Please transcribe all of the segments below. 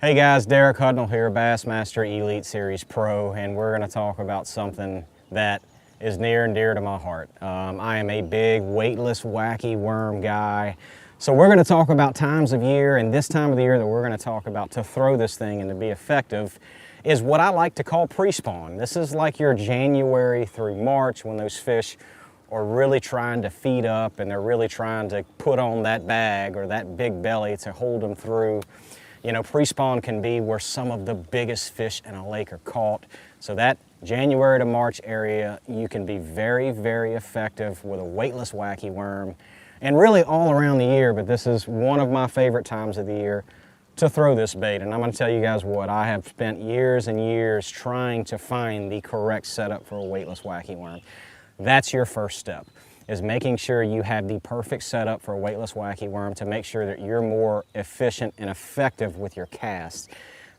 Hey guys, Derek Hudnall here, Bassmaster Elite Series Pro, and we're going to talk about something that is near and dear to my heart. I am a big weightless wacky worm guy, so we're going to talk about times of year, and this time of the year that we're going to talk about to throw this thing and to be effective is what I like to call pre-spawn. This is like your January through March when those fish are really trying to feed up and they're really trying to put on that bag or that big belly to hold them through. You know, pre-spawn can be where some of the biggest fish in a lake are caught. So that January to March area, you can be very, very effective with a weightless wacky worm, and really all around the year, but this is one of my favorite times of the year to throw this bait. And I'm gonna tell you guys what, I have spent years and years trying to find the correct setup for a weightless wacky worm. That's your first step, is making sure you have the perfect setup for a weightless wacky worm to make sure that you're more efficient and effective with your cast.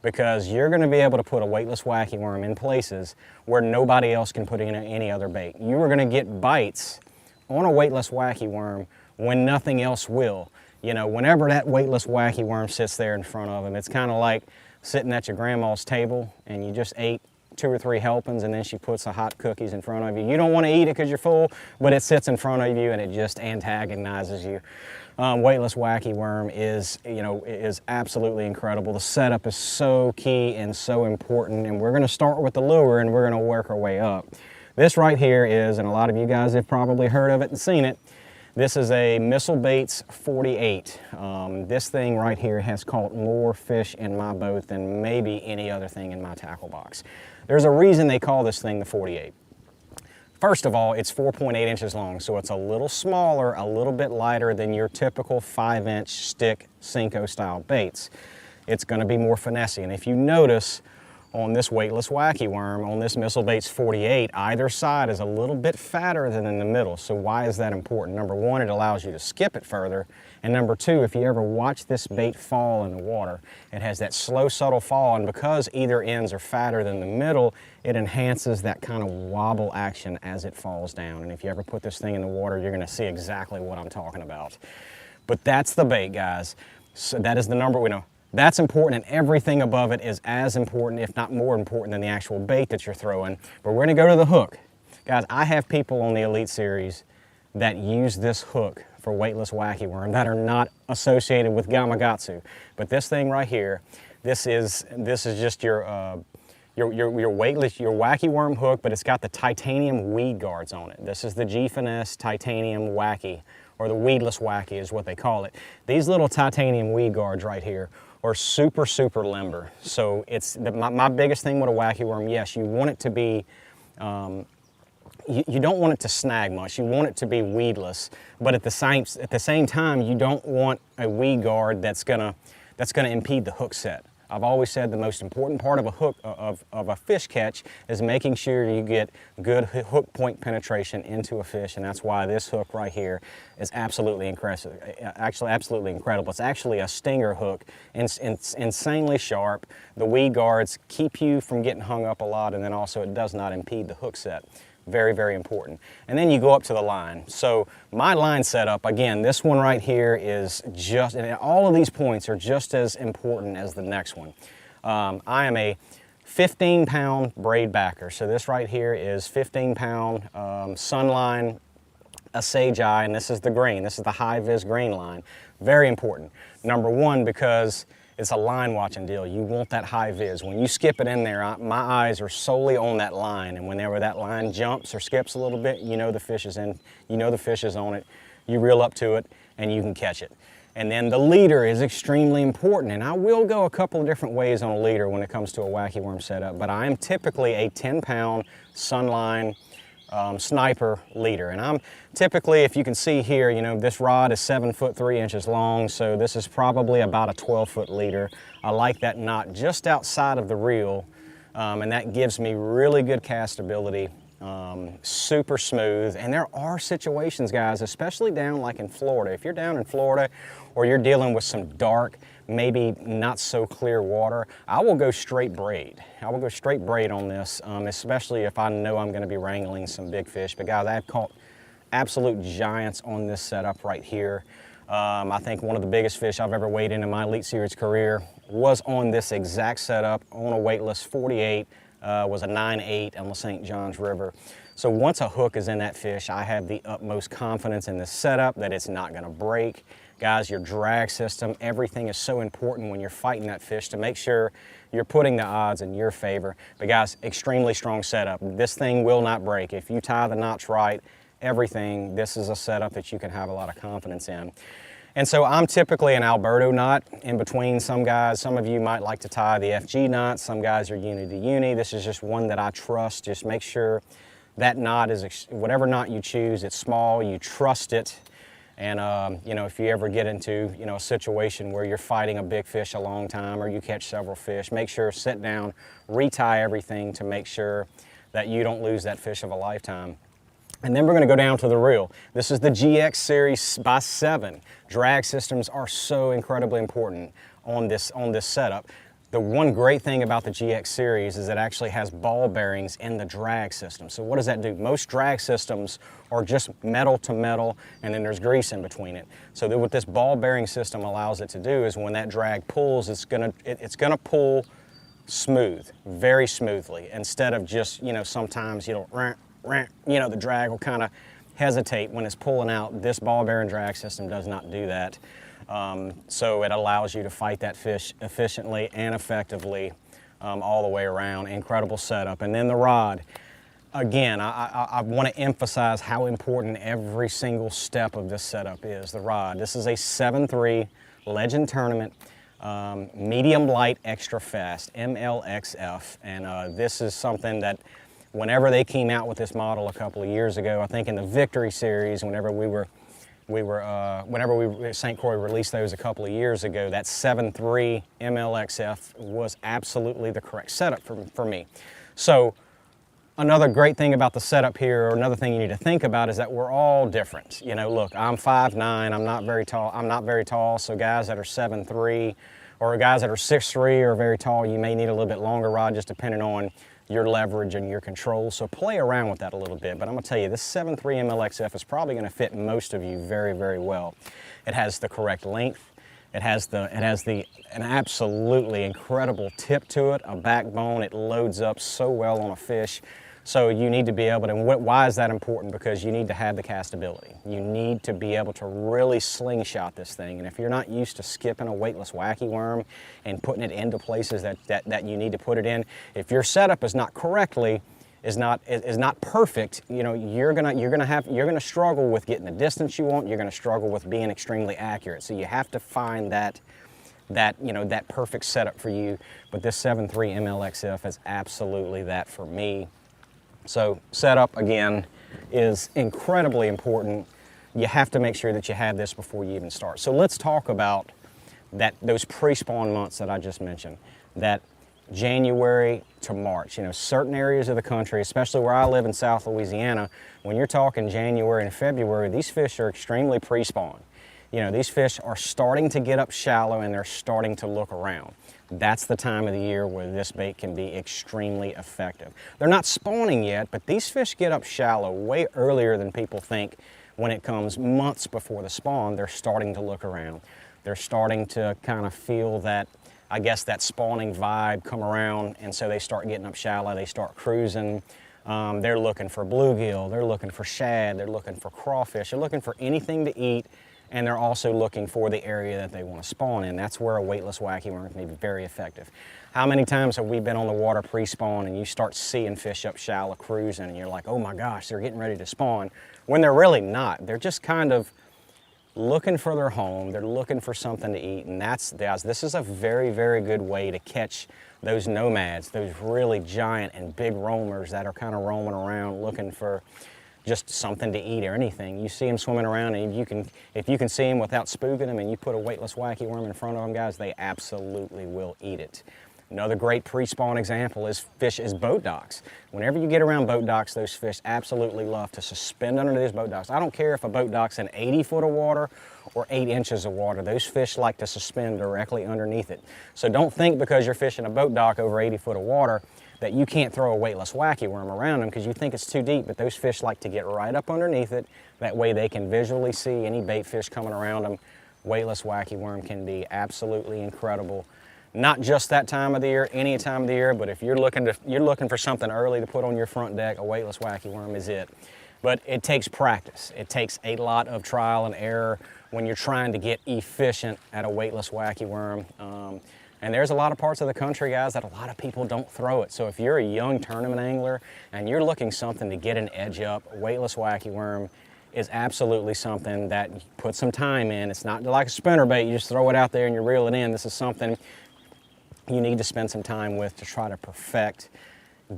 Because you're going to be able to put a weightless wacky worm in places where nobody else can put in any other bait. You are going to get bites on a weightless wacky worm when nothing else will. You know, whenever that weightless wacky worm sits there in front of him, it's kind of like sitting at your grandma's table and you just ate 2 or 3 helpings and then she puts the hot cookies in front of you. You don't want to eat it because you're full, but it sits in front of you and it just antagonizes you. Weightless wacky worm is absolutely incredible. The setup is so key and so important, and we're going to start with the lure and we're going to work our way up. This right here is, and a lot of you guys have probably heard of it and seen it, this is a Missile Baits 48. This thing right here has caught more fish in my boat than maybe any other thing in my tackle box. There's a reason they call this thing the 48. First of all, it's 4.8 inches long, so it's a little smaller, a little bit lighter than your typical 5-inch stick Senko style baits. It's going to be more finessey, and if you notice on this weightless wacky worm, on this Missile Baits 48, either side is a little bit fatter than in the middle. So why is that important? Number one, it allows you to skip it further, and number two, if you ever watch this bait fall in the water, it has that slow, subtle fall, and because either ends are fatter than the middle, it enhances that kind of wobble action as it falls down. And if you ever put this thing in the water, you're going to see exactly what I'm talking about. But that's the bait, guys. So that is the number we know. That's important, and everything above it is as important, if not more important, than the actual bait that you're throwing. But we're going to go to the hook. Guys, I have people on the Elite Series that use this hook for weightless wacky worm that are not associated with Gamakatsu. But this thing right here, this is just your weightless, your wacky worm hook, but it's got the titanium weed guards on it. This is the G-Finesse titanium wacky, or the weedless wacky is what they call it. These little titanium weed guards right here are super, super limber. So it's my biggest thing with a wacky worm, yes, you want it to be, you don't want it to snag much. You want it to be weedless, but at the same time, you don't want a weed guard that's gonna impede the hook set. I've always said the most important part of a hook, of a fish catch, is making sure you get good hook point penetration into a fish, and that's why this hook right here is absolutely impressive. Actually, absolutely incredible. It's actually a stinger hook, insanely sharp. The weed guards keep you from getting hung up a lot, and then also it does not impede the hook set. Very, very important. And then you go up to the line. So my line setup, again, this one right here is just, and all of these points are just as important as the next one. I am a 15-pound braid backer. So this right here is 15-pound Sunline, a Sage Eye, and this is the grain. This is the high-vis grain line. Very important. Number one, because it's a line watching deal. You want that high vis. When you skip it in there, my eyes are solely on that line, and whenever that line jumps or skips a little bit, you know the fish is in, you know the fish is on it. You reel up to it and you can catch it. And then the leader is extremely important, and I will go a couple of different ways on a leader when it comes to a wacky worm setup, but I am typically a 10-pound Sunline sniper leader. And I'm typically, if you can see here, you know, this rod is 7 foot 3 inches long, so this is probably about a 12-foot leader. I like that knot just outside of the reel, and that gives me really good castability, super smooth. And there are situations, guys, especially down like in Florida. If you're down in Florida or you're dealing with some dark, maybe not so clear water, I will go straight braid. I will go straight braid on this, especially if I know I'm going to be wrangling some big fish. But guys, I've caught absolute giants on this setup right here. I think one of the biggest fish I've ever weighed in my Elite Series career was on this exact setup on a weightless 48, was a 9.8 on the St. Johns River. So once a hook is in that fish, I have the utmost confidence in this setup that it's not gonna break. Guys, your drag system, everything is so important when you're fighting that fish to make sure you're putting the odds in your favor. But guys, extremely strong setup. This thing will not break. If you tie the knots right, everything, this is a setup that you can have a lot of confidence in. And so I'm typically an Alberto knot in between some guys. Some of you might like to tie the FG knot. Some guys are uni to uni. This is just one that I trust. Just make sure that knot is, whatever knot you choose, it's small, you trust it. And you know, if you ever get into, you know, a situation where you're fighting a big fish a long time or you catch several fish, make sure, sit down, retie everything to make sure that you don't lose that fish of a lifetime. And then we're going to go down to the reel. This is the GX Series by 7. Drag systems are so incredibly important on this setup. The one great thing about the GX Series is it actually has ball bearings in the drag system. So what does that do? Most drag systems are just metal to metal and then there's grease in between it. So that what this ball bearing system allows it to do is when that drag pulls, it's gonna pull smooth, very smoothly, instead of just, you know, sometimes, you know, the drag will kind of hesitate when it's pulling out. This ball bearing drag system does not do that. So it allows you to fight that fish efficiently and effectively all the way around. Incredible setup. And then the rod. Again, I want to emphasize how important every single step of this setup is. The rod. This is a 7.3 Legend Tournament medium light extra fast, MLXF. And this is something that whenever they came out with this model a couple of years ago, I think in the Victory Series, whenever St. Croix released those a couple of years ago, that 7.3 MLXF was absolutely the correct setup for me. So another great thing about the setup here, or another thing you need to think about, is that we're all different. You know, look, I'm 5'9", I'm not very tall, so guys that are 7'3", or guys that are 6'3" are very tall, you may need a little bit longer rod, just depending on your leverage and your control. So play around with that a little bit. But I'm gonna tell you, this 7.3 MLXF is probably gonna fit most of you very, very well. It has the correct length. It has an absolutely incredible tip to it, a backbone. It loads up so well on a fish. So you need to be able to, and why is that important? Because you need to have the castability. You need to be able to really slingshot this thing. And if you're not used to skipping a weightless wacky worm and putting it into places that you need to put it in, if your setup is not correctly, is not perfect, you know, you're gonna struggle with getting the distance you want. You're gonna struggle with being extremely accurate. So you have to find that perfect setup for you. But this 7.3 MLXF is absolutely that for me. So setup, again, is incredibly important. You have to make sure that you have this before you even start. So let's talk about those pre-spawn months that I just mentioned, that January to March. You know, certain areas of the country, especially where I live in South Louisiana, when you're talking January and February, these fish are extremely pre-spawn. You know, these fish are starting to get up shallow and they're starting to look around. That's the time of the year where this bait can be extremely effective. They're not spawning yet, but these fish get up shallow way earlier than people think. When it comes months before the spawn, they're starting to look around. They're starting to kind of feel that, I guess, that spawning vibe come around, and so they start getting up shallow, they start cruising. They're looking for bluegill, they're looking for shad, they're looking for crawfish, they're looking for anything to eat, and they're also looking for the area that they want to spawn in. That's where a weightless wacky worm can be very effective. How many times have we been on the water pre-spawn and you start seeing fish up shallow cruising and you're like, oh my gosh, they're getting ready to spawn, when they're really not. They're just kind of looking for their home, they're looking for something to eat, and this is a very, very good way to catch those nomads, those really giant and big roamers that are kind of roaming around looking for just something to eat or anything. You see them swimming around, and if you can see them without spooking them and you put a weightless wacky worm in front of them, guys, they absolutely will eat it. Another great pre-spawn example is boat docks. Whenever you get around boat docks, those fish absolutely love to suspend under these boat docks. I don't care if a boat dock's in 80 foot of water or 8 inches of water. Those fish like to suspend directly underneath it. So don't think because you're fishing a boat dock over 80 foot of water that you can't throw a weightless wacky worm around them because you think it's too deep, but those fish like to get right up underneath it. That way they can visually see any bait fish coming around them. Weightless wacky worm can be absolutely incredible Not just that time of the year, any time of the year, but if you're looking for something early to put on your front deck, a weightless wacky worm is it. But it takes practice. It takes a lot of trial and error when you're trying to get efficient at a weightless wacky worm. And there's a lot of parts of the country, guys, that a lot of people don't throw it. So if you're a young tournament angler and you're looking something to get an edge up, a weightless wacky worm is absolutely something that you put some time in. It's not like a spinnerbait, you just throw it out there and you reel it in. This is something you need to spend some time with to try to perfect,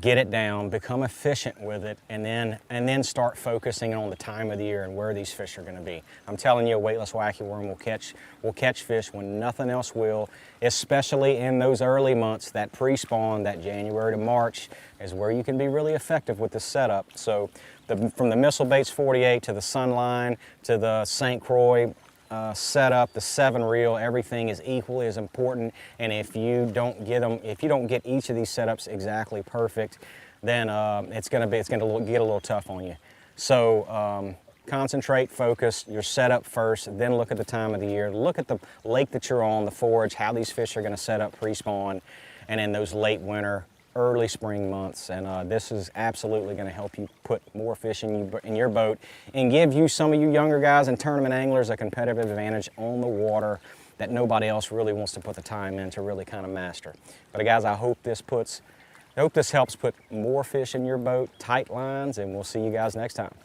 get it down, become efficient with it, and then start focusing on the time of the year and where these fish are going to be. I'm telling you, a weightless wacky worm will catch fish when nothing else will, especially in those early months. That pre-spawn, that January to March, is where you can be really effective with this setup. So from the Missile Baits 48 to the Sunline to the St. Croix setup, the 7-reel, everything is equally as important. And if you don't get each of these setups exactly perfect, then it's going to get a little tough on you. So concentrate, focus, your setup first, then look at the time of the year, look at the lake that you're on, the forage, how these fish are going to set up pre-spawn, and in those late winter, early spring months. And this is absolutely going to help you put more fish in your boat and give you, some of you younger guys and tournament anglers, a competitive advantage on the water that nobody else really wants to put the time in to really kind of master. But guys, I hope this helps put more fish in your boat, tight lines, and we'll see you guys next time.